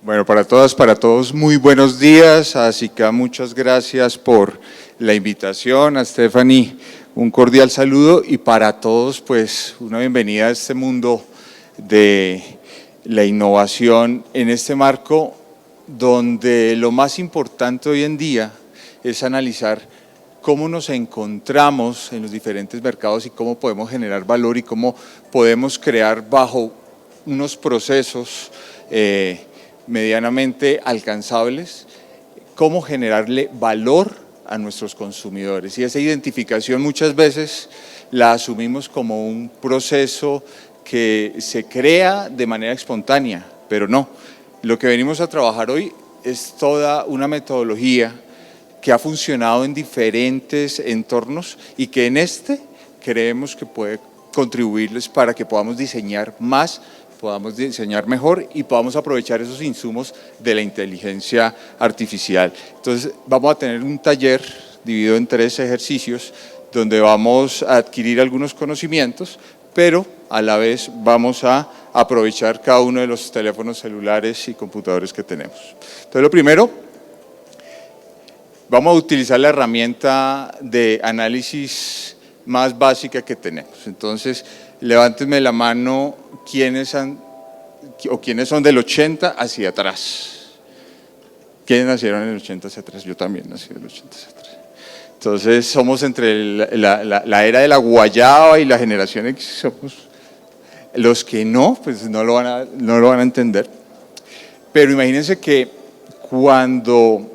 Bueno, para todas, para todos, muy buenos días. Así que muchas gracias por la invitación. A Stephanie, un cordial saludo y para todos, pues, una bienvenida a este mundo de la innovación en este marco donde lo más importante hoy en día es analizar cómo nos encontramos en los diferentes mercados y cómo podemos generar valor y cómo podemos crear bajo unos procesos medianamente alcanzables, cómo generarle valor a nuestros consumidores. Y esa identificación muchas veces la asumimos como un proceso que se crea de manera espontánea, pero no. Lo que venimos a trabajar hoy es toda una metodología que ha funcionado en diferentes entornos y que en este creemos que puede contribuirles para que podamos diseñar más, podamos diseñar mejor y podamos aprovechar esos insumos de la inteligencia artificial. Entonces vamos a tener un taller dividido en 3 ejercicios donde vamos a adquirir algunos conocimientos, pero a la vez vamos a aprovechar cada uno de los teléfonos celulares y computadores que tenemos. Entonces lo primero, vamos a utilizar la herramienta de análisis más básica que tenemos. Entonces, levántenme la mano quiénes son del 80 hacia atrás. ¿Quiénes nacieron en el 80 hacia atrás? Yo también nací del 80 hacia atrás. Entonces, somos entre la era de la guayaba y la generación X. Somos los que no, pues no lo van a entender. Pero imagínense que cuando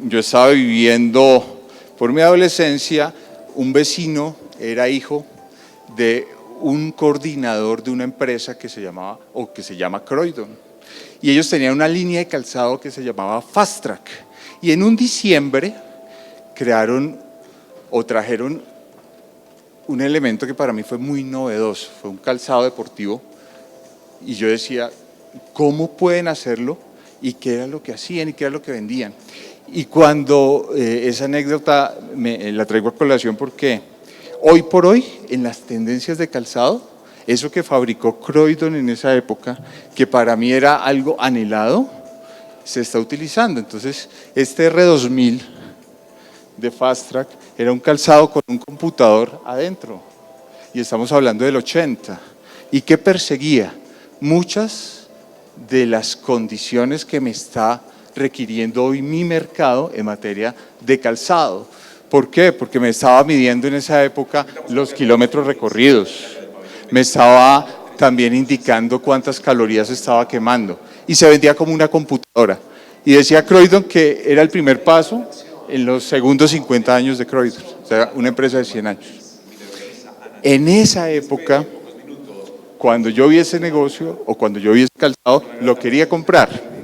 yo estaba viviendo por mi adolescencia, un vecino era hijo de un coordinador de una empresa que se llama Croydon. Y ellos tenían una línea de calzado que se llamaba Fast Track. Y en un diciembre trajeron un elemento que para mí fue muy novedoso. Fue un calzado deportivo. Y yo decía, ¿cómo pueden hacerlo? ¿Y qué era lo que hacían? ¿Y qué era lo que vendían? Y cuando esa anécdota la traigo a colación porque hoy por hoy en las tendencias de calzado, eso que fabricó Croydon en esa época, que para mí era algo anhelado, se está utilizando. Entonces este R2000 de Fast Track era un calzado con un computador adentro y estamos hablando del 80. ¿Y qué perseguía? Muchas de las condiciones que me está requiriendo hoy mi mercado en materia de calzado. ¿Por qué? Porque me estaba midiendo en esa época los kilómetros recorridos, me estaba también indicando cuántas calorías estaba quemando y se vendía como una computadora. Y decía Croydon que era el primer paso en los segundos 50 años de Croydon, o sea, una empresa de 100 años. En esa época, cuando yo vi ese negocio o cuando yo vi ese calzado, lo quería comprar.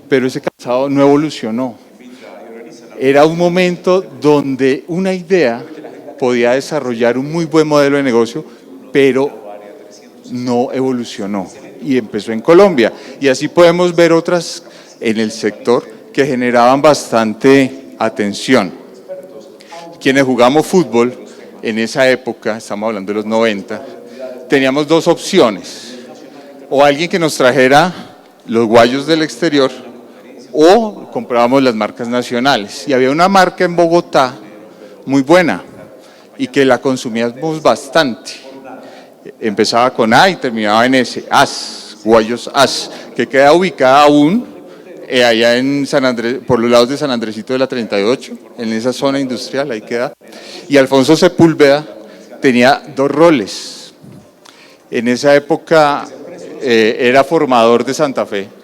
Pero ese calzado no evolucionó. Era un momento donde una idea podía desarrollar un muy buen modelo de negocio, pero no evolucionó y empezó en Colombia. Y así podemos ver otras en el sector que generaban bastante atención. Quienes jugamos fútbol en esa época, estamos hablando de los 90, teníamos 2 opciones. O alguien que nos trajera los guayos del exterior, o comprábamos las marcas nacionales. Y había una marca en Bogotá muy buena y que la consumíamos bastante. Empezaba con A y terminaba en S, AS, Guayos AS, que queda ubicada aún allá en San Andrés, por los lados de San Andresito de la 38, en esa zona industrial, ahí queda. Y Alfonso Sepúlveda tenía 2 roles. En esa época era formador de Santa Fe.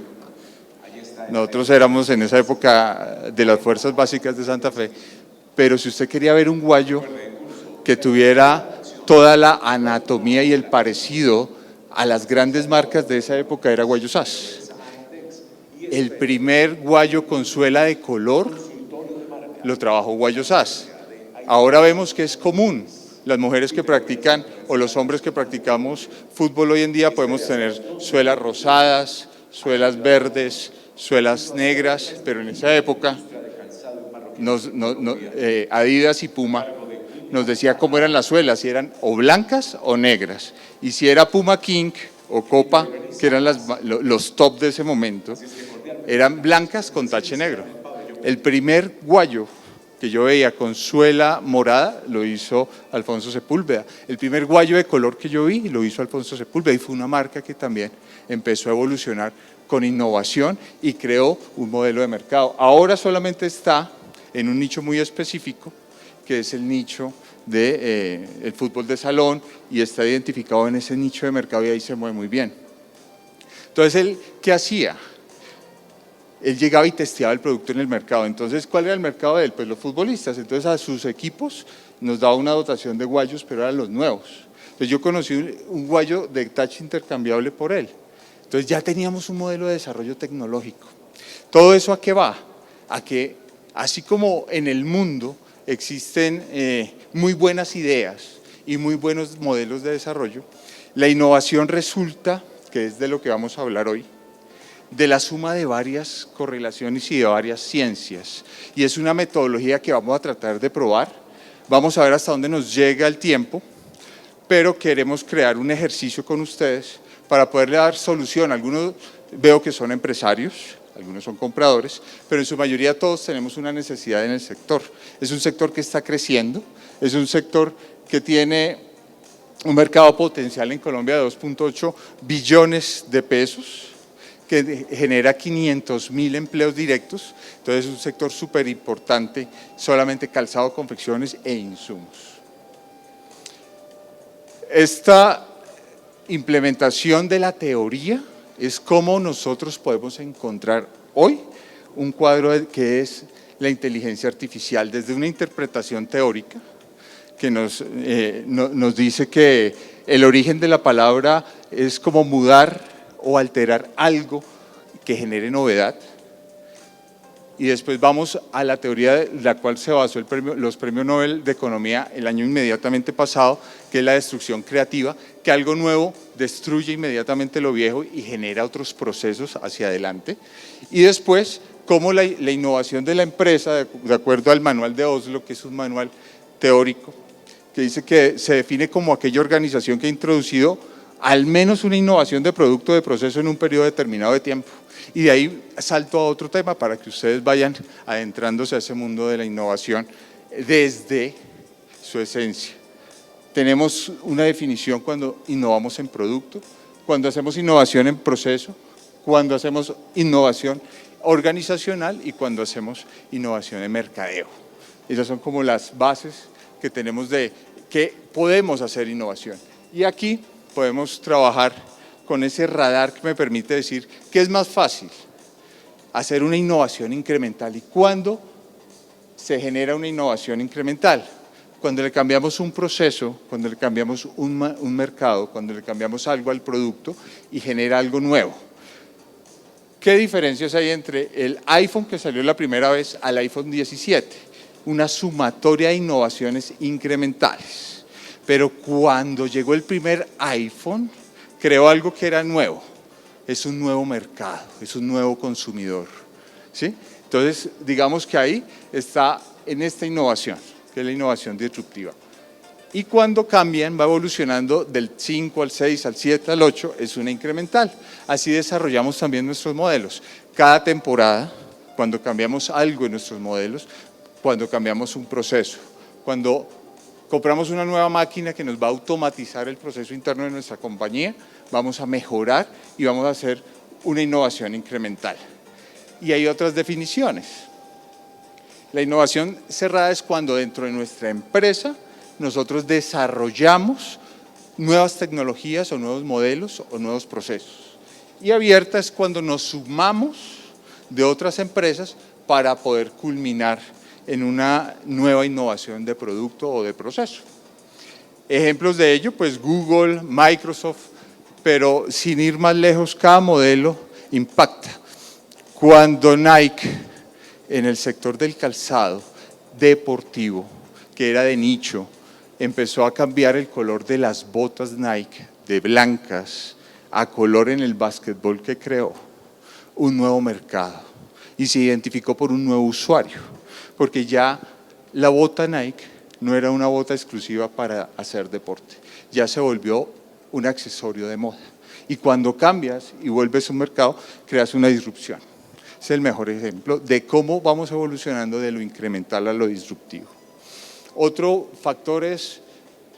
Nosotros éramos en esa época de las fuerzas básicas de Santa Fe, pero si usted quería ver un guayo que tuviera toda la anatomía y el parecido a las grandes marcas de esa época, era Guayos AS. El primer guayo con suela de color lo trabajó Guayos AS. Ahora vemos que es común. Las mujeres que practican o los hombres que practicamos fútbol hoy en día podemos tener suelas rosadas, suelas verdes, suelas negras, pero en esa época Adidas y Puma nos decía cómo eran las suelas, si eran o blancas o negras, y si era Puma King o Copa, que eran los top de ese momento, eran blancas con tache negro. El primer guayo que yo veía con suela morada lo hizo Alfonso Sepúlveda. El primer guayo de color que yo vi lo hizo Alfonso Sepúlveda y fue una marca que también empezó a evolucionar con innovación y creó un modelo de mercado. Ahora solamente está en un nicho muy específico, que es el nicho del fútbol de salón, y está identificado en ese nicho de mercado y ahí se mueve muy bien. Entonces, ¿él qué hacía? Él llegaba y testeaba el producto en el mercado. Entonces, ¿cuál era el mercado de él? Pues los futbolistas. Entonces, a sus equipos nos daba una dotación de guayos, pero eran los nuevos. Entonces, yo conocí un guayo de tache intercambiable por él. Entonces, ya teníamos un modelo de desarrollo tecnológico. ¿Todo eso a qué va? A que, así como en el mundo existen muy buenas ideas y muy buenos modelos de desarrollo, la innovación resulta, que es de lo que vamos a hablar hoy, de la suma de varias correlaciones y de varias ciencias. Y es una metodología que vamos a tratar de probar. Vamos a ver hasta dónde nos llega el tiempo, pero queremos crear un ejercicio con ustedes para poderle dar solución. Algunos veo que son empresarios, algunos son compradores, pero en su mayoría todos tenemos una necesidad en el sector. Es un sector que está creciendo, es un sector que tiene un mercado potencial en Colombia de 2.8 billones de pesos, que genera 500.000 empleos directos. Entonces es un sector súper importante, solamente calzado, confecciones e insumos. Esta implementación de la teoría es cómo nosotros podemos encontrar hoy un cuadro que es la inteligencia artificial, desde una interpretación teórica que nos dice que el origen de la palabra es como mudar o alterar algo que genere novedad. Y después vamos a la teoría de la cual se basó los premios Nobel de Economía el año inmediatamente pasado, que es la destrucción creativa, que algo nuevo destruye inmediatamente lo viejo y genera otros procesos hacia adelante. Y después, cómo la innovación de la empresa, de acuerdo al manual de Oslo, que es un manual teórico, que dice que se define como aquella organización que ha introducido al menos una innovación de producto o de proceso en un periodo determinado de tiempo. Y de ahí salto a otro tema para que ustedes vayan adentrándose a ese mundo de la innovación desde su esencia. Tenemos una definición cuando innovamos en producto, cuando hacemos innovación en proceso, cuando hacemos innovación organizacional y cuando hacemos innovación en mercadeo. Esas son como las bases que tenemos de que podemos hacer innovación. Y aquí podemos trabajar con ese radar que me permite decir que es más fácil hacer una innovación incremental. ¿Y cuándo se genera una innovación incremental? Cuando le cambiamos un proceso, cuando le cambiamos un mercado, cuando le cambiamos algo al producto y genera algo nuevo. ¿Qué diferencias hay entre el iPhone que salió la primera vez al iPhone 17? Una sumatoria de innovaciones incrementales. Pero cuando llegó el primer iPhone, creó algo que era nuevo. Es un nuevo mercado, es un nuevo consumidor, ¿sí? Entonces, digamos que ahí está en esta innovación, que es la innovación disruptiva. Y cuando cambian, va evolucionando del 5 al 6, al 7, al 8, es una incremental. Así desarrollamos también nuestros modelos. Cada temporada, cuando cambiamos algo en nuestros modelos, cuando cambiamos un proceso, cuando compramos una nueva máquina que nos va a automatizar el proceso interno de nuestra compañía, vamos a mejorar y vamos a hacer una innovación incremental. Y hay otras definiciones. La innovación cerrada es cuando dentro de nuestra empresa nosotros desarrollamos nuevas tecnologías o nuevos modelos o nuevos procesos. Y abierta es cuando nos sumamos de otras empresas para poder culminar en una nueva innovación de producto o de proceso. Ejemplos de ello, pues Google, Microsoft, pero sin ir más lejos, cada modelo impacta. Cuando Nike, en el sector del calzado deportivo, que era de nicho, empezó a cambiar el color de las botas Nike, de blancas a color en el básquetbol, que creó un nuevo mercado y se identificó por un nuevo usuario, porque ya la bota Nike no era una bota exclusiva para hacer deporte, ya se volvió un accesorio de moda. Y cuando cambias y vuelves a un mercado, creas una disrupción. es el mejor ejemplo de cómo vamos evolucionando de lo incremental a lo disruptivo. Otro factor es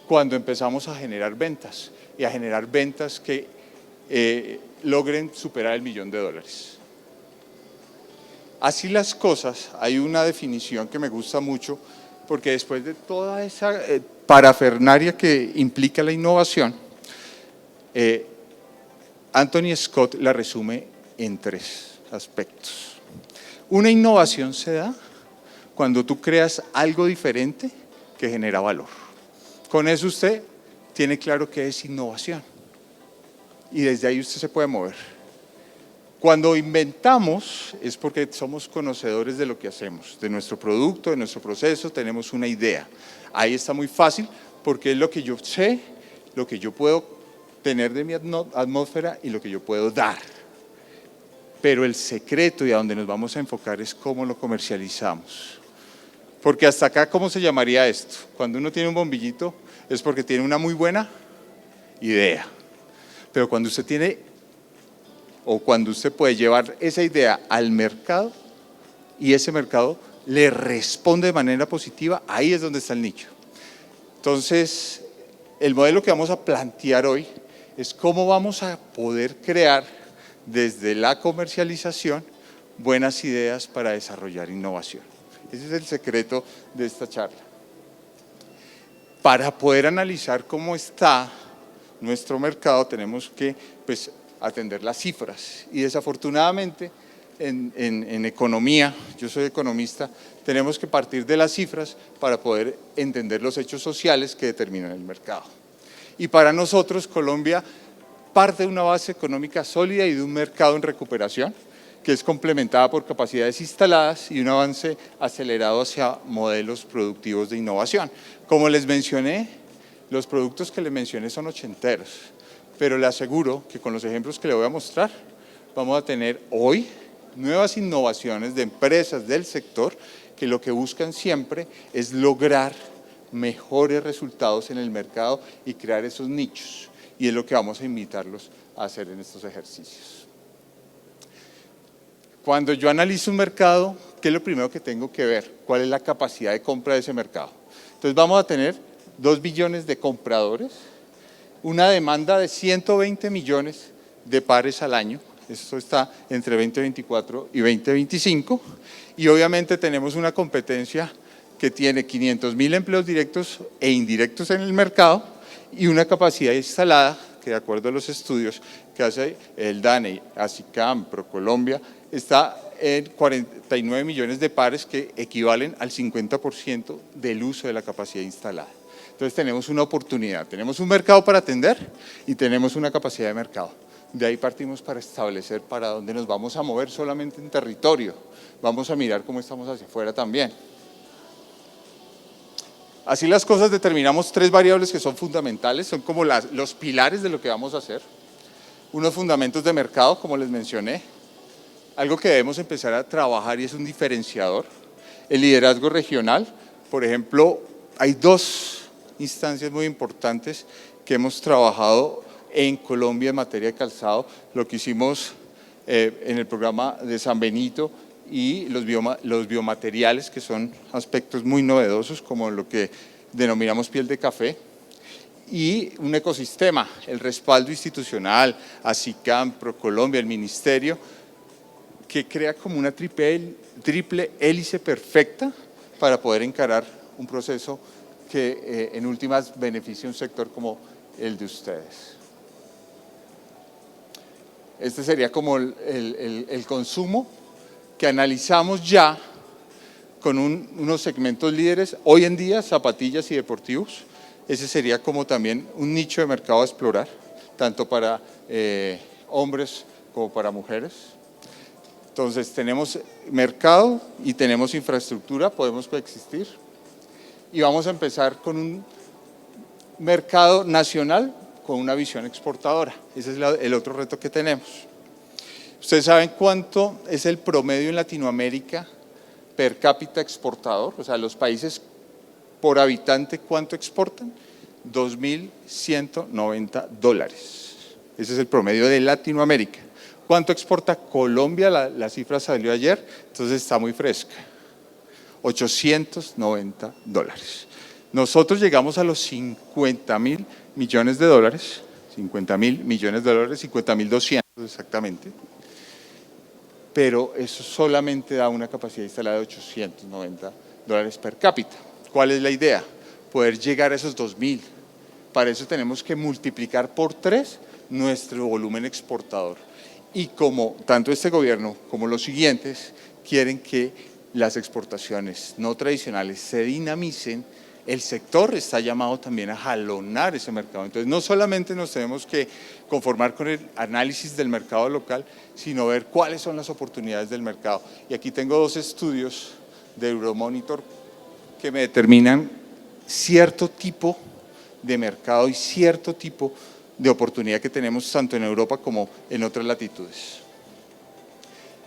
cuando empezamos a generar ventas y a generar ventas que logren superar el $1.000.000. Así las cosas, hay una definición que me gusta mucho, porque después de toda esa parafernalia que implica la innovación, Anthony Scott la resume en 3 aspectos. Una innovación se da cuando tú creas algo diferente que genera valor. Con eso usted tiene claro qué es innovación y desde ahí usted se puede mover. Cuando inventamos es porque somos conocedores de lo que hacemos, de nuestro producto, de nuestro proceso, tenemos una idea. Ahí está muy fácil porque es lo que yo sé, lo que yo puedo tener de mi atmósfera y lo que yo puedo dar. Pero el secreto y a donde nos vamos a enfocar es cómo lo comercializamos. Porque hasta acá, ¿cómo se llamaría esto? Cuando uno tiene un bombillito es porque tiene una muy buena idea. Pero cuando usted tiene, o cuando usted puede llevar esa idea al mercado y ese mercado le responde de manera positiva, ahí es donde está el nicho. Entonces, el modelo que vamos a plantear hoy es cómo vamos a poder crear desde la comercialización buenas ideas para desarrollar innovación. Ese es el secreto de esta charla. Para poder analizar cómo está nuestro mercado tenemos que atender las cifras y desafortunadamente en economía, yo soy economista, tenemos que partir de las cifras para poder entender los hechos sociales que determinan el mercado. Y para nosotros Colombia parte de una base económica sólida y de un mercado en recuperación que es complementada por capacidades instaladas y un avance acelerado hacia modelos productivos de innovación. Como les mencioné, los productos que les mencioné son ochenteros, pero le aseguro que con los ejemplos que le voy a mostrar vamos a tener hoy nuevas innovaciones de empresas del sector que lo que buscan siempre es lograr mejores resultados en el mercado y crear esos nichos. Y es lo que vamos a invitarlos a hacer en estos ejercicios. Cuando yo analizo un mercado, ¿qué es lo primero que tengo que ver? ¿Cuál es la capacidad de compra de ese mercado? Entonces vamos a tener 2 billones de compradores, una demanda de 120 millones de pares al año, esto está entre 2024 y 2025, y obviamente tenemos una competencia que tiene 500.000 empleos directos e indirectos en el mercado y una capacidad instalada que de acuerdo a los estudios que hace el DANE, ASICAM, ProColombia, está en 49 millones de pares que equivalen al 50% del uso de la capacidad instalada. Entonces tenemos una oportunidad, tenemos un mercado para atender y tenemos una capacidad de mercado. De ahí partimos para establecer para dónde nos vamos a mover solamente en territorio. Vamos a mirar cómo estamos hacia afuera también. Así las cosas determinamos 3 variables que son fundamentales, son como los pilares de lo que vamos a hacer. Unos fundamentos de mercado, como les mencioné, algo que debemos empezar a trabajar y es un diferenciador. El liderazgo regional, por ejemplo, hay 2 instancias muy importantes que hemos trabajado en Colombia en materia de calzado, lo que hicimos en el programa de San Benito y los biomateriales, que son aspectos muy novedosos como lo que denominamos piel de café, y un ecosistema, el respaldo institucional, ASICAM, ProColombia, el ministerio, que crea como una triple hélice perfecta para poder encarar un proceso que en últimas beneficia a un sector como el de ustedes. Este sería como el consumo que analizamos ya con unos segmentos líderes, hoy en día zapatillas y deportivos. Ese sería como también un nicho de mercado a explorar, tanto para hombres como para mujeres. Entonces tenemos mercado y tenemos infraestructura, podemos coexistir. Y vamos a empezar con un mercado nacional con una visión exportadora. Ese es el otro reto que tenemos. Ustedes saben cuánto es el promedio en Latinoamérica per cápita exportador, o sea, los países por habitante, ¿cuánto exportan? $2.190. Ese es el promedio de Latinoamérica. ¿Cuánto exporta Colombia? La cifra salió ayer, entonces está muy fresca. $890. Nosotros llegamos a los 50.000 millones de dólares, 50.000 millones de dólares, 50.200 exactamente, pero eso solamente da una capacidad instalada de $890 per cápita. ¿Cuál es la idea? Poder llegar a esos 2.000. Para eso tenemos que multiplicar por 3 nuestro volumen exportador. Y como tanto este gobierno como los siguientes quieren que las exportaciones no tradicionales se dinamicen, el sector está llamado también a jalonar ese mercado. Entonces, no solamente nos tenemos que conformar con el análisis del mercado local, sino ver cuáles son las oportunidades del mercado. Y aquí tengo 2 estudios de Euromonitor que me determinan cierto tipo de mercado y cierto tipo de oportunidad que tenemos tanto en Europa como en otras latitudes.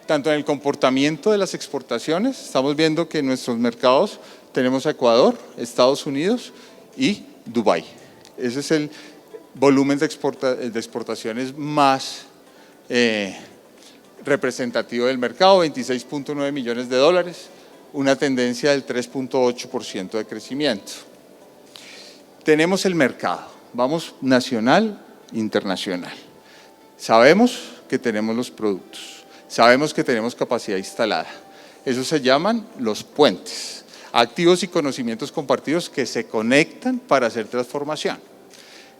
Tanto en el comportamiento de las exportaciones, estamos viendo que en nuestros mercados tenemos a Ecuador, Estados Unidos y Dubái. Ese es el volumen de exportaciones más representativo del mercado, 26.9 millones de dólares, una tendencia del 3.8% de crecimiento. Tenemos el mercado, vamos nacional, internacional. Sabemos que tenemos los productos, sabemos que tenemos capacidad instalada. Eso se llaman los puentes, activos y conocimientos compartidos que se conectan para hacer transformación.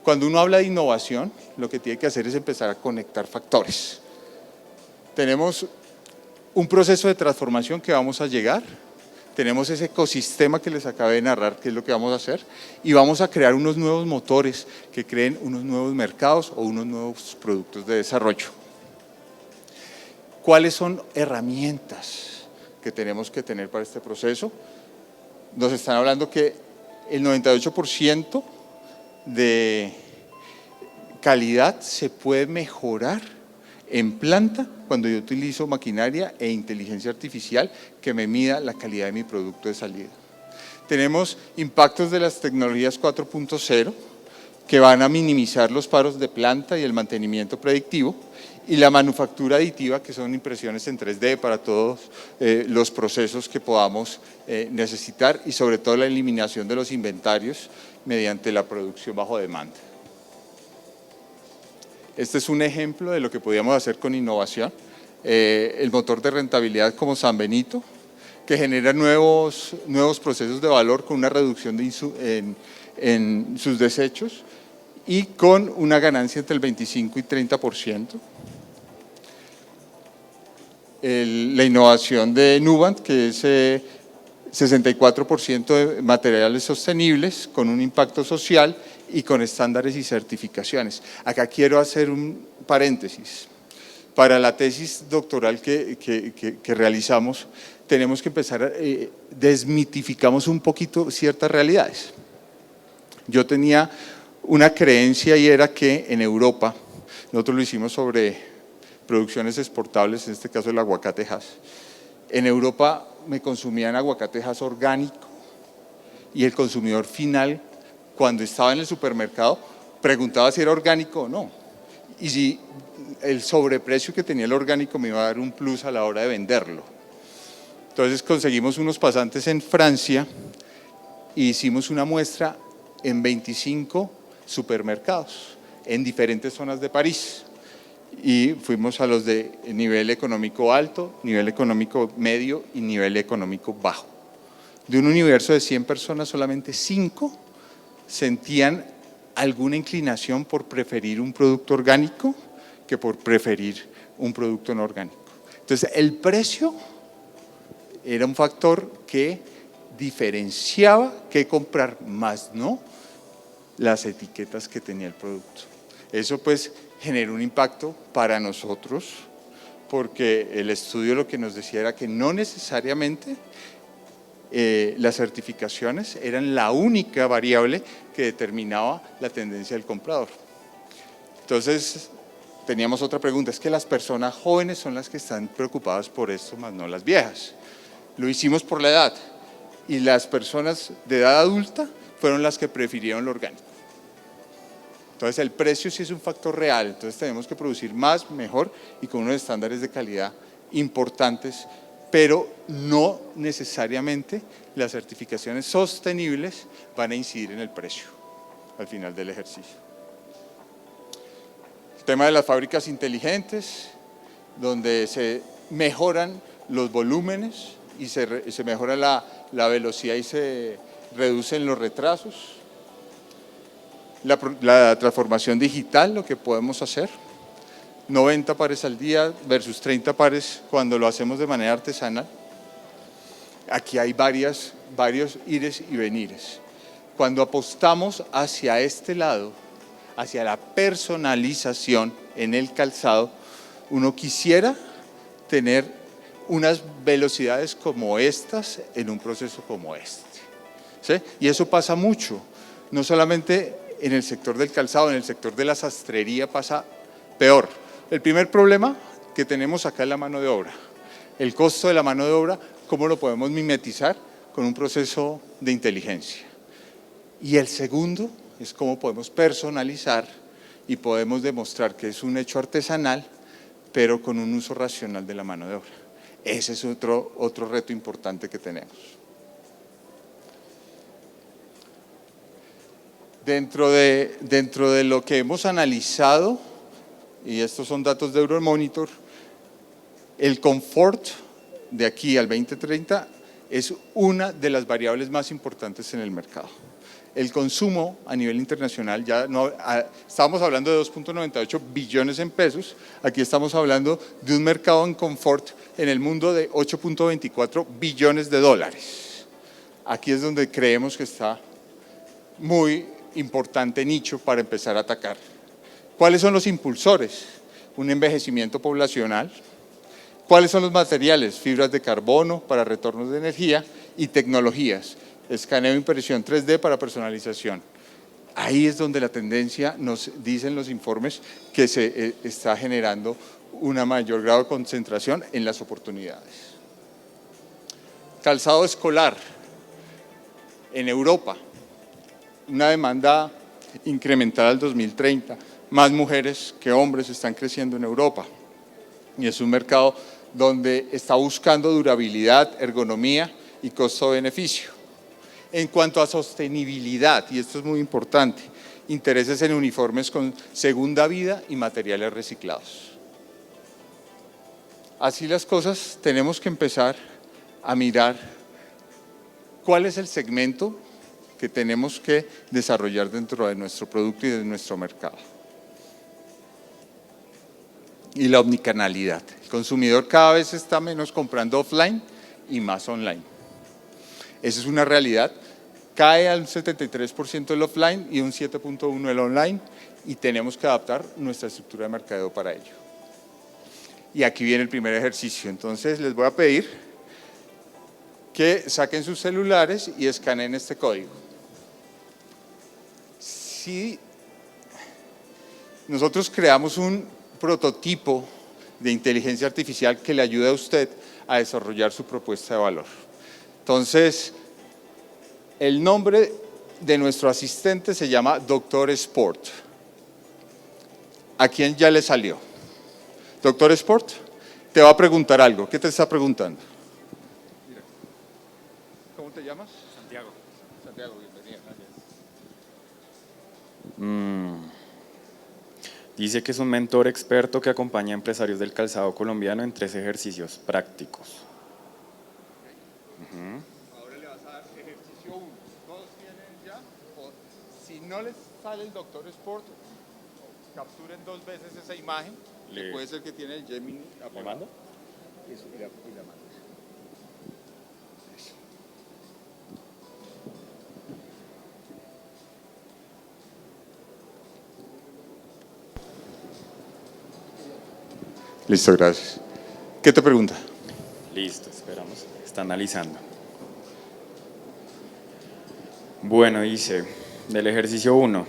Cuando uno habla de innovación, lo que tiene que hacer es empezar a conectar factores. Tenemos un proceso de transformación que vamos a llegar, tenemos ese ecosistema que les acabé de narrar, que es lo que vamos a hacer, y vamos a crear unos nuevos motores que creen unos nuevos mercados o unos nuevos productos de desarrollo. ¿Cuáles son herramientas que tenemos que tener para este proceso? Nos están hablando que el 98% de calidad se puede mejorar en planta cuando yo utilizo maquinaria e inteligencia artificial que me mida la calidad de mi producto de salida. Tenemos impactos de las tecnologías 4.0 que van a minimizar los paros de planta y el mantenimiento predictivo, y la manufactura aditiva, que son impresiones en 3D para todos los procesos que podamos necesitar, y sobre todo la eliminación de los inventarios mediante la producción bajo demanda. Este es un ejemplo de lo que podíamos hacer con innovación. El motor de rentabilidad como San Benito, que genera nuevos procesos de valor con una reducción en sus desechos y con una ganancia entre el 25 y 30%. La innovación de Nuvant, que es 64% de materiales sostenibles con un impacto social y con estándares y certificaciones. Acá quiero hacer un paréntesis. Para la tesis doctoral que realizamos, tenemos que empezar, desmitificamos un poquito ciertas realidades. Yo tenía una creencia y era que en Europa, nosotros lo hicimos sobre producciones exportables, en este caso el aguacatejas. En Europa me consumían aguacatejas orgánico y el consumidor final, cuando estaba en el supermercado, preguntaba si era orgánico o no. Y si el sobreprecio que tenía el orgánico me iba a dar un plus a la hora de venderlo. Entonces conseguimos unos pasantes en Francia e hicimos una muestra en 25 supermercados en diferentes zonas de París. Y fuimos a los de nivel económico alto, nivel económico medio y nivel económico bajo. De un universo de 100 personas, solamente 5 sentían alguna inclinación por preferir un producto orgánico que por preferir un producto no orgánico. Entonces, el precio era un factor que diferenciaba qué comprar, más no las etiquetas que tenía el producto. Eso pues generó un impacto para nosotros, porque el estudio lo que nos decía era que no necesariamente las certificaciones eran la única variable que determinaba la tendencia del comprador. Entonces teníamos otra pregunta, es que las personas jóvenes son las que están preocupadas por esto, más no las viejas. Lo hicimos por la edad, y las personas de edad adulta fueron las que prefirieron lo orgánico. Entonces el precio sí es un factor real, entonces tenemos que producir más, mejor y con unos estándares de calidad importantes, pero no necesariamente las certificaciones sostenibles van a incidir en el precio al final del ejercicio. El tema de las fábricas inteligentes, donde se mejoran los volúmenes y se mejora la velocidad y se reducen los retrasos. La transformación digital, lo que podemos hacer, 90 pares al día versus 30 pares cuando lo hacemos de manera artesanal. Aquí hay varios ires y venires. Cuando apostamos hacia este lado, hacia la personalización en el calzado, uno quisiera tener unas velocidades como estas en un proceso como este, ¿sí? Y eso pasa mucho, no solamente en el sector del calzado, en el sector de la sastrería pasa peor. El primer problema que tenemos acá es la mano de obra. El costo de la mano de obra, ¿cómo lo podemos mimetizar? Con un proceso de inteligencia. Y el segundo es cómo podemos personalizar y podemos demostrar que es un hecho artesanal, pero con un uso racional de la mano de obra. Ese es otro reto importante que tenemos. Dentro de lo que hemos analizado, y estos son datos de Euromonitor, el confort de aquí al 2030 es una de las variables más importantes en el mercado. El consumo a nivel internacional, ya no, estábamos hablando de 2.98 billones en pesos, aquí estamos hablando de un mercado en confort en el mundo de 8.24 billones de dólares. Aquí es donde creemos que está muy importante nicho para empezar a atacar. ¿Cuáles son los impulsores? Un envejecimiento poblacional. ¿Cuáles son los materiales? Fibras de carbono para retornos de energía y tecnologías. Escaneo e impresión 3D para personalización. Ahí es donde la tendencia, nos dicen los informes, que se está generando un mayor grado de concentración en las oportunidades. Calzado escolar. En Europa, una demanda incremental al 2030. Más mujeres que hombres están creciendo en Europa. Y es un mercado donde está buscando durabilidad, ergonomía y costo-beneficio. En cuanto a sostenibilidad, y esto es muy importante, intereses en uniformes con segunda vida y materiales reciclados. Así las cosas, tenemos que empezar a mirar cuál es el segmento que tenemos que desarrollar dentro de nuestro producto y de nuestro mercado. Y la omnicanalidad. El consumidor cada vez está menos comprando offline y más online. Esa es una realidad. Cae al 73% el offline y un 7.1% el online y tenemos que adaptar nuestra estructura de mercadeo para ello. Y aquí viene el primer ejercicio. Entonces les voy a pedir que saquen sus celulares y escaneen este código. Si nosotros creamos un prototipo de inteligencia artificial que le ayude a usted a desarrollar su propuesta de valor. Entonces, el nombre de nuestro asistente se llama Doctor Sport. ¿A quién ya le salió? Doctor Sport, te va a preguntar algo. ¿Qué te está preguntando? Mira. ¿Cómo te llamas? Santiago. Santiago, bienvenido. Dice que es un mentor experto que acompaña a empresarios del calzado colombiano en 3 ejercicios prácticos. Ahora le vas a dar ejercicio 1. ¿Todos tienen ya? O, si no les sale el Doctor Sport, capturen 2 veces esa imagen. Que puede ser que tiene el Gemini. ¿Le mando? Eso, y la mando. Listo, gracias. ¿Qué te pregunta? Listo, esperamos. Está analizando. Bueno, dice, del ejercicio 1,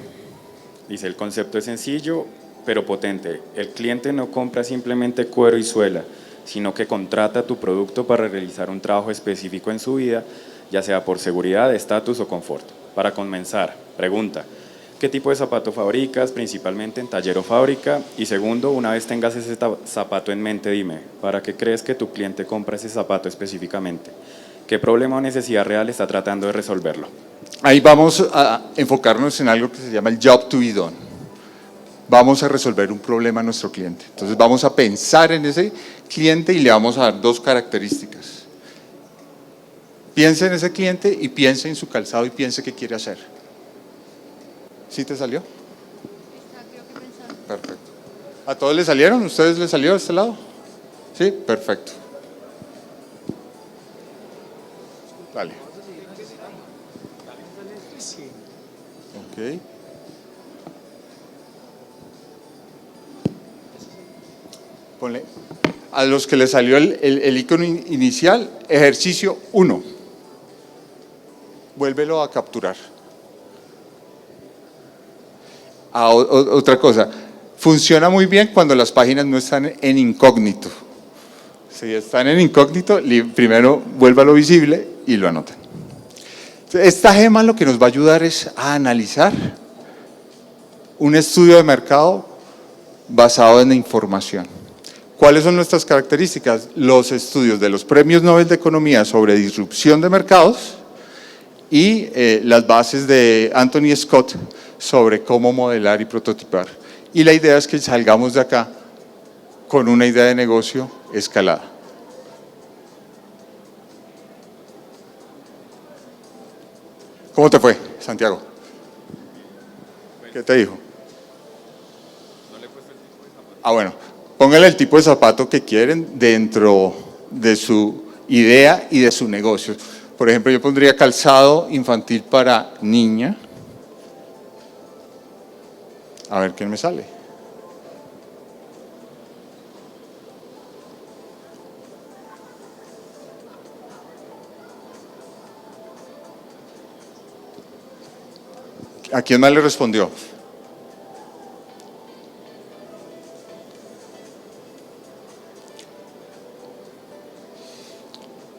dice, el concepto es sencillo, pero potente. El cliente no compra simplemente cuero y suela, sino que contrata tu producto para realizar un trabajo específico en su vida, ya sea por seguridad, estatus o confort. Para comenzar, pregunta, ¿Qué tipo de zapato fabricas? Principalmente en taller o fábrica. Y segundo, una vez tengas ese zapato en mente, dime, ¿para qué crees que tu cliente compra ese zapato específicamente? ¿Qué problema o necesidad real está tratando de resolverlo? Ahí vamos a enfocarnos en algo que se llama el job to be done. Vamos a resolver un problema a nuestro cliente. Entonces vamos a pensar en ese cliente y le vamos a dar dos características. Piense en ese cliente y piense en su calzado y piense qué quiere hacer. ¿Sí te salió? Perfecto. ¿A todos les salieron? ¿Ustedes les salió de este lado? Sí, perfecto. Dale. Ok. Ponle. A los que les salió el icono inicial, ejercicio 1. Vuélvelo a capturar. Otra cosa, funciona muy bien cuando las páginas no están en incógnito. Si están en incógnito, primero vuélvalo visible y lo anotan. Esta gema lo que nos va a ayudar es a analizar un estudio de mercado basado en la información. ¿Cuáles son nuestras características? Los estudios de los premios Nobel de Economía sobre disrupción de mercados y las bases de Anthony Scott sobre cómo modelar y prototipar. Y la idea es que salgamos de acá con una idea de negocio escalada. ¿Cómo te fue, Santiago? ¿Qué te dijo? Ah, bueno, póngale el tipo de zapato que quieren dentro de su idea y de su negocio. Por ejemplo, yo pondría calzado infantil para niña. A ver qué me sale. ¿A quién más le respondió?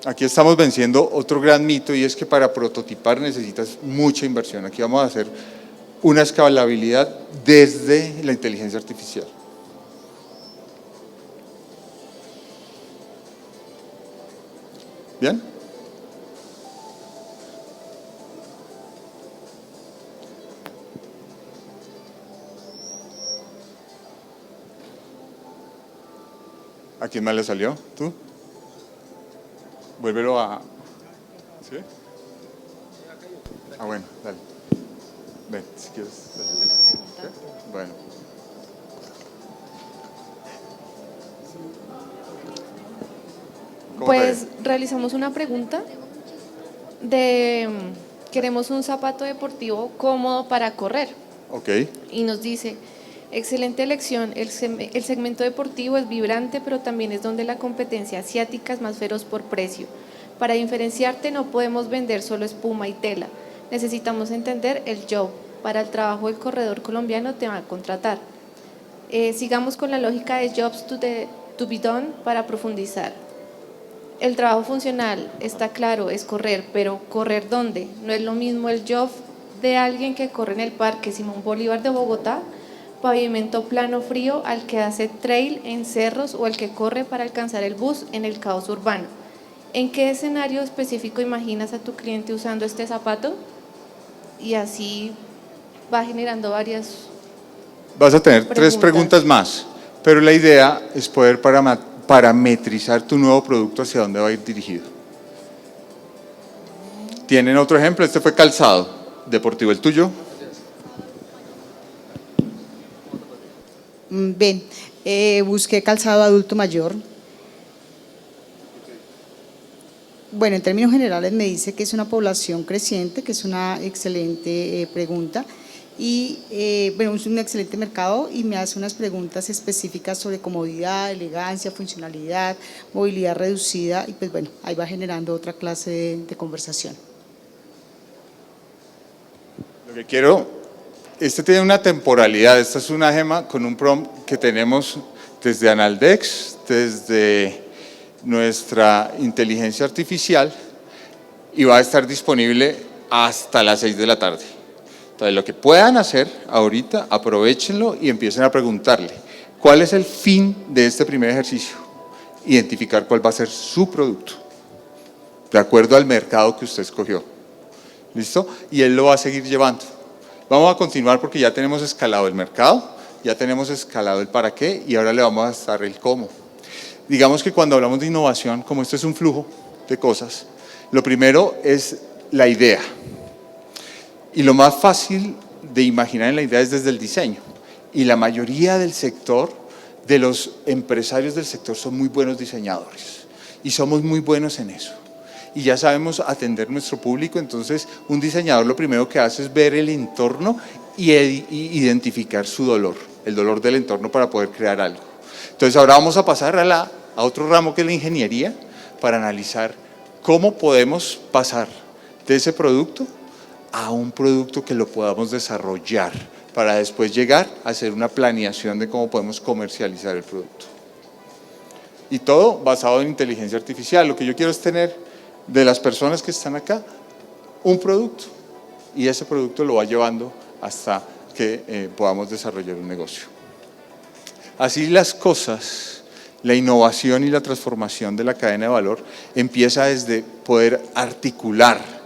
Aquí estamos venciendo otro gran mito y es que para prototipar necesitas mucha inversión. Aquí vamos a hacer una escalabilidad desde la inteligencia artificial. ¿Bien? ¿A quién más le salió? ¿Tú? Vuélvelo a... ¿Sí? Ah, bueno, dale. Ven, si quieres. ¿Sí? Bueno. Pues realizamos una pregunta de queremos un zapato deportivo cómodo para correr. Ok. Y nos dice, excelente elección, el segmento deportivo es vibrante, pero también es donde la competencia asiática es más feroz por precio. Para diferenciarte no podemos vender solo espuma y tela, necesitamos entender el job. Para el trabajo el corredor colombiano te va a contratar. Sigamos con la lógica de jobs to be done para profundizar. El trabajo funcional, está claro, es correr, pero ¿correr dónde? No es lo mismo el job de alguien que corre en el Parque Simón Bolívar de Bogotá, pavimento plano frío, al que hace trail en cerros o el que corre para alcanzar el bus en el caos urbano. ¿En qué escenario específico imaginas a tu cliente usando este zapato? Y así va generando varias Vas a tener tres preguntas más, pero la idea es poder parametrizar tu nuevo producto hacia dónde va a ir dirigido. ¿Tienen otro ejemplo? Este fue calzado deportivo, ¿el tuyo? Bien, busqué calzado adulto mayor. Bueno, en términos generales me dice que es una población creciente, que es una excelente pregunta y bueno, es un excelente mercado y me hace unas preguntas específicas sobre comodidad, elegancia, funcionalidad, movilidad reducida y pues bueno, ahí va generando otra clase de conversación. Lo que quiero, este tiene una temporalidad, esta es una gema con un prompt que tenemos desde Analdex, desde nuestra inteligencia artificial y va a estar disponible hasta las 6 de la tarde. Entonces, lo que puedan hacer ahorita, aprovéchenlo y empiecen a preguntarle, ¿cuál es el fin de este primer ejercicio? Identificar cuál va a ser su producto, de acuerdo al mercado que usted escogió. ¿Listo? Y él lo va a seguir llevando. Vamos a continuar porque ya tenemos escalado el mercado, ya tenemos escalado el para qué y ahora le vamos a dar el cómo. Digamos que cuando hablamos de innovación, como esto es un flujo de cosas, lo primero es la idea. Y lo más fácil de imaginar en la idea es desde el diseño. Y la mayoría del sector, de los empresarios del sector, son muy buenos diseñadores. Y somos muy buenos en eso. Y ya sabemos atender nuestro público, entonces un diseñador lo primero que hace es ver el entorno y identificar su dolor, el dolor del entorno para poder crear algo. Entonces ahora vamos a pasar a otro ramo que es la ingeniería para analizar cómo podemos pasar de ese producto a un producto que lo podamos desarrollar para después llegar a hacer una planeación de cómo podemos comercializar el producto. Y todo basado en inteligencia artificial. Lo que yo quiero es tener de las personas que están acá un producto y ese producto lo va llevando hasta que podamos desarrollar un negocio. Así las cosas, la innovación y la transformación de la cadena de valor empieza desde poder articular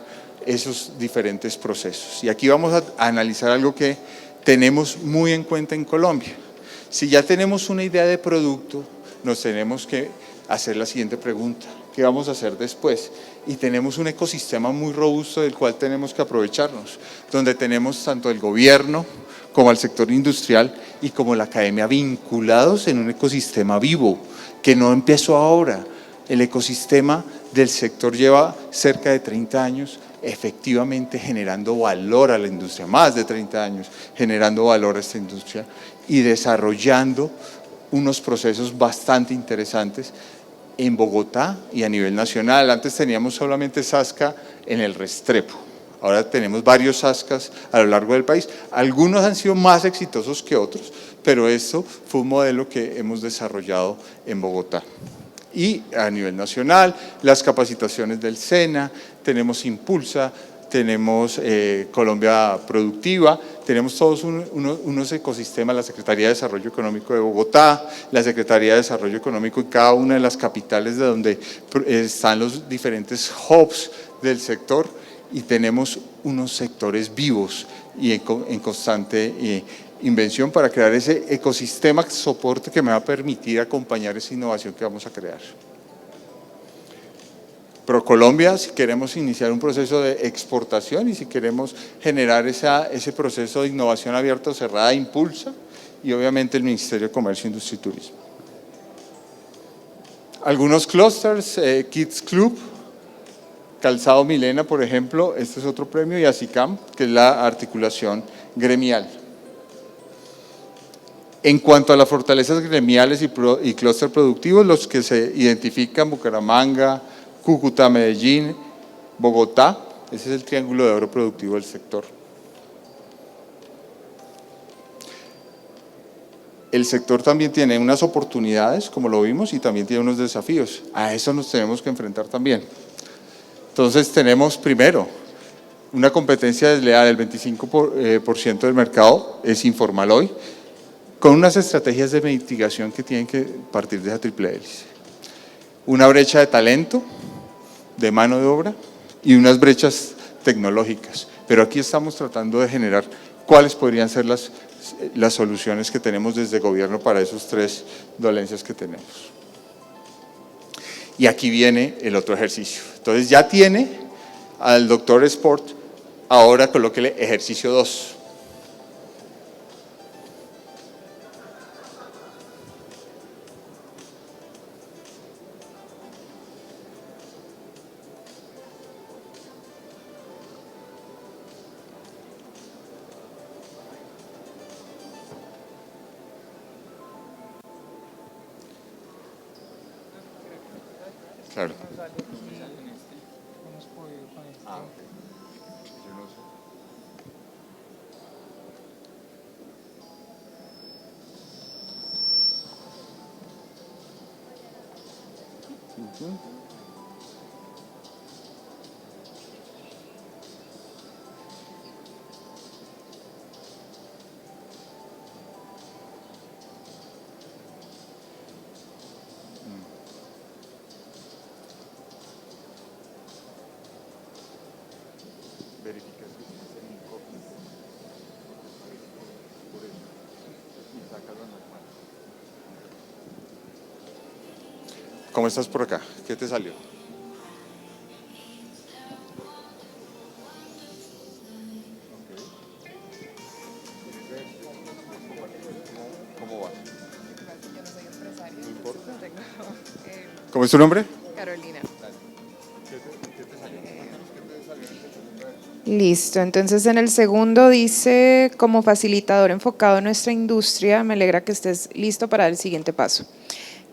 esos diferentes procesos. Y aquí vamos a analizar algo que tenemos muy en cuenta en Colombia. Si ya tenemos una idea de producto, nos tenemos que hacer la siguiente pregunta: ¿qué vamos a hacer después? Y tenemos un ecosistema muy robusto del cual tenemos que aprovecharnos, donde tenemos tanto el gobierno como el sector industrial y como la academia vinculados en un ecosistema vivo, que no empezó ahora. El ecosistema del sector lleva cerca de 30 años efectivamente generando valor a la industria, más de 30 años generando valor a esta industria y desarrollando unos procesos bastante interesantes en Bogotá y a nivel nacional. Antes teníamos solamente Sasca en el Restrepo, ahora tenemos varios Sascas a lo largo del país. Algunos han sido más exitosos que otros, pero esto fue un modelo que hemos desarrollado en Bogotá. Y a nivel nacional, las capacitaciones del SENA, tenemos Impulsa, tenemos Colombia Productiva, tenemos todos unos ecosistemas, la Secretaría de Desarrollo Económico de Bogotá, la Secretaría de Desarrollo Económico en cada una de las capitales de donde están los diferentes hubs del sector y tenemos unos sectores vivos y en constante invención para crear ese ecosistema de soporte que me va a permitir acompañar esa innovación que vamos a crear. ProColombia, si queremos iniciar un proceso de exportación y si queremos generar ese proceso de innovación abierta o cerrada, Impulsa, y obviamente el Ministerio de Comercio, Industria y Turismo. Algunos clústeres, Kids Club, Calzado Milena, por ejemplo, este es otro premio, y ASICAM, que es la articulación gremial. En cuanto a las fortalezas gremiales y clúster productivos, los que se identifican: Bucaramanga, Cúcuta, Medellín, Bogotá, ese es el triángulo de oro productivo del sector. El sector también tiene unas oportunidades, como lo vimos, y también tiene unos desafíos. A eso nos tenemos que enfrentar también. Entonces tenemos primero una competencia desleal, el 25% del mercado es informal hoy, con unas estrategias de mitigación que tienen que partir de esa triple hélice. Una brecha de talento, de mano de obra y unas brechas tecnológicas. Pero aquí estamos tratando de generar cuáles podrían ser las soluciones que tenemos desde gobierno para esas tres dolencias que tenemos. Y aquí viene el otro ejercicio. Entonces ya tiene al doctor Sport, ahora colóquele ejercicio 2. Claro. ¿Cómo estás por acá? ¿Qué te salió? ¿Cómo va? No importa. ¿Cómo es tu nombre? Carolina. Listo, entonces en el segundo dice, como facilitador enfocado en nuestra industria, me alegra que estés listo para el siguiente paso.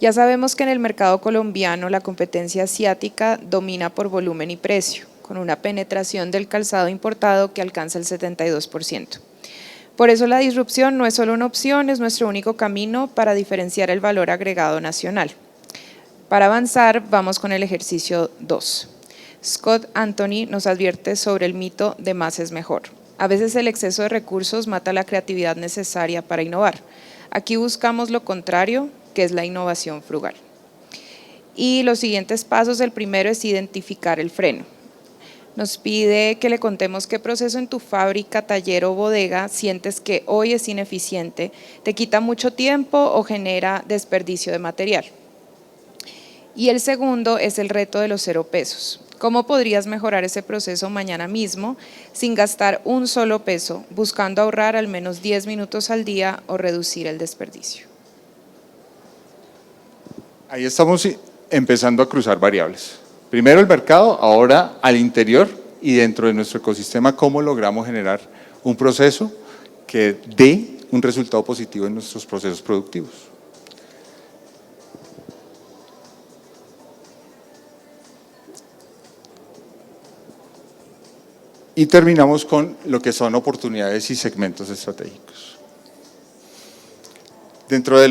Ya sabemos que en el mercado colombiano la competencia asiática domina por volumen y precio, con una penetración del calzado importado que alcanza el 72%. Por eso la disrupción no es solo una opción, es nuestro único camino para diferenciar el valor agregado nacional. Para avanzar, vamos con el ejercicio 2. Scott Anthony nos advierte sobre el mito de más es mejor. A veces el exceso de recursos mata la creatividad necesaria para innovar. Aquí buscamos lo contrario, que es la innovación frugal. Y los siguientes pasos, el primero es identificar el freno. Nos pide que le contemos qué proceso en tu fábrica, taller o bodega sientes que hoy es ineficiente, te quita mucho tiempo o genera desperdicio de material. Y el segundo es el reto de los 0 pesos. ¿Cómo podrías mejorar ese proceso mañana mismo sin gastar un solo peso, buscando ahorrar al menos 10 minutos al día o reducir el desperdicio? Ahí estamos empezando a cruzar variables. Primero el mercado, ahora al interior y dentro de nuestro ecosistema, cómo logramos generar un proceso que dé un resultado positivo en nuestros procesos productivos. Y terminamos con lo que son oportunidades y segmentos estratégicos. Dentro de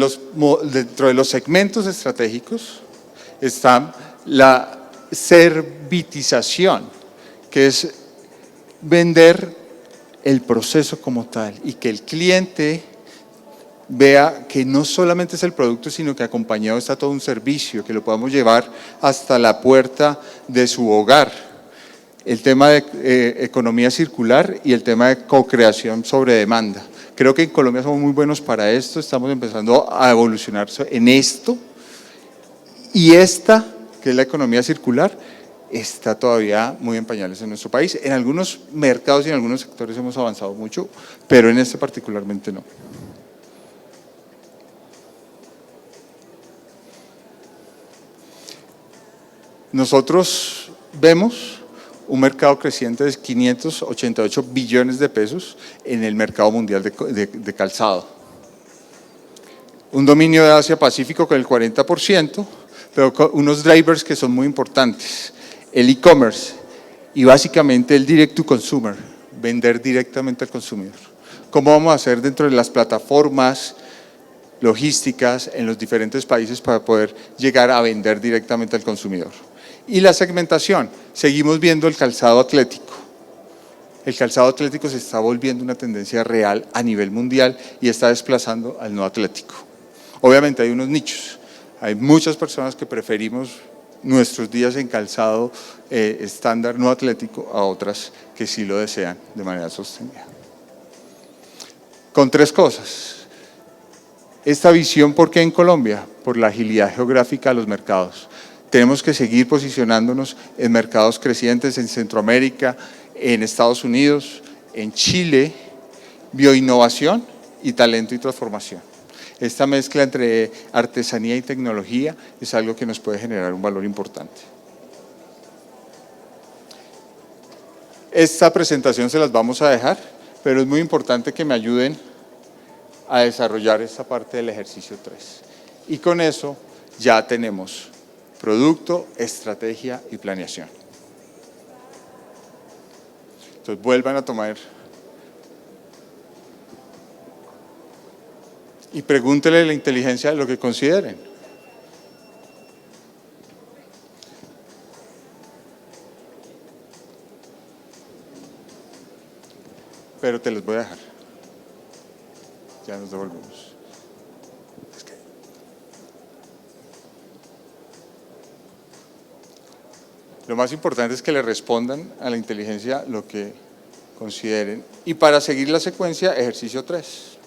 los segmentos estratégicos está la servitización, que es vender el proceso como tal y que el cliente vea que no solamente es el producto, sino que acompañado está todo un servicio, que lo podamos llevar hasta la puerta de su hogar. El tema de economía circular y el tema de co-creación sobre demanda. Creo que en Colombia somos muy buenos para esto, estamos empezando a evolucionar en esto y esta, que es la economía circular, está todavía muy en pañales en nuestro país. En algunos mercados y en algunos sectores hemos avanzado mucho, pero en este particularmente no. Nosotros vemos un mercado creciente de 588 billones de pesos en el mercado mundial de calzado. Un dominio de Asia-Pacífico con el 40%, pero con unos drivers que son muy importantes. El e-commerce y básicamente el direct to consumer, vender directamente al consumidor. ¿Cómo vamos a hacer dentro de las plataformas logísticas en los diferentes países para poder llegar a vender directamente al consumidor? Y la segmentación, seguimos viendo el calzado atlético. El calzado atlético se está volviendo una tendencia real a nivel mundial y está desplazando al no atlético. Obviamente hay unos nichos, hay muchas personas que preferimos nuestros días en calzado estándar no atlético a otras que sí lo desean de manera sostenida. Con 3 cosas. Esta visión, ¿por qué en Colombia? Por la agilidad geográfica de los mercados. Tenemos que seguir posicionándonos en mercados crecientes en Centroamérica, en Estados Unidos, en Chile, bioinnovación y talento y transformación. Esta mezcla entre artesanía y tecnología es algo que nos puede generar un valor importante. Esta presentación se las vamos a dejar, pero es muy importante que me ayuden a desarrollar esta parte del ejercicio 3. Y con eso ya tenemos producto, estrategia y planeación. Entonces vuelvan a tomar y pregúntenle a la inteligencia lo que consideren. Pero te los voy a dejar. Ya nos devolvemos. Lo más importante es que le respondan a la inteligencia lo que consideren. Y para seguir la secuencia, ejercicio 3.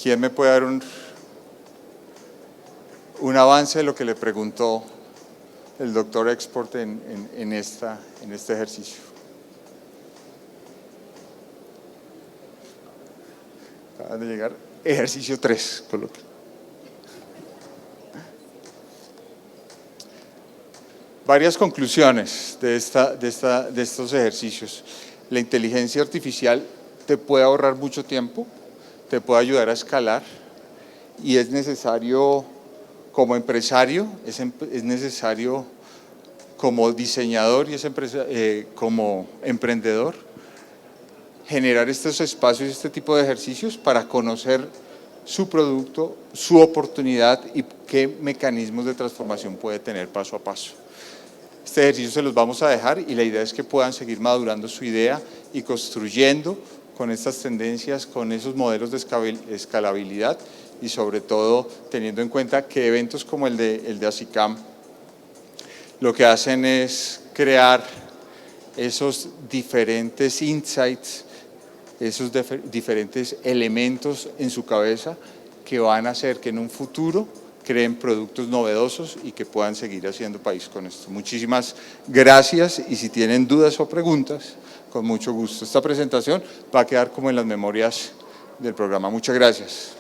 ¿Quién me puede dar un avance de lo que le preguntó el doctor Export en este ejercicio? Acaban de llegar. Ejercicio 3, coloque. Varias conclusiones de estos ejercicios. La inteligencia artificial te puede ahorrar mucho tiempo, te puede ayudar a escalar y es necesario como empresario, es necesario como diseñador y como emprendedor generar estos espacios, este tipo de ejercicios para conocer su producto, su oportunidad y qué mecanismos de transformación puede tener paso a paso. Este ejercicio se los vamos a dejar y la idea es que puedan seguir madurando su idea y construyendo con estas tendencias, con esos modelos de escalabilidad y sobre todo teniendo en cuenta que eventos como el de ASICAM lo que hacen es crear esos diferentes insights, esos diferentes elementos en su cabeza que van a hacer que en un futuro creen productos novedosos y que puedan seguir haciendo país con esto. Muchísimas gracias y si tienen dudas o preguntas, con mucho gusto. Esta presentación va a quedar como en las memorias del programa. Muchas gracias.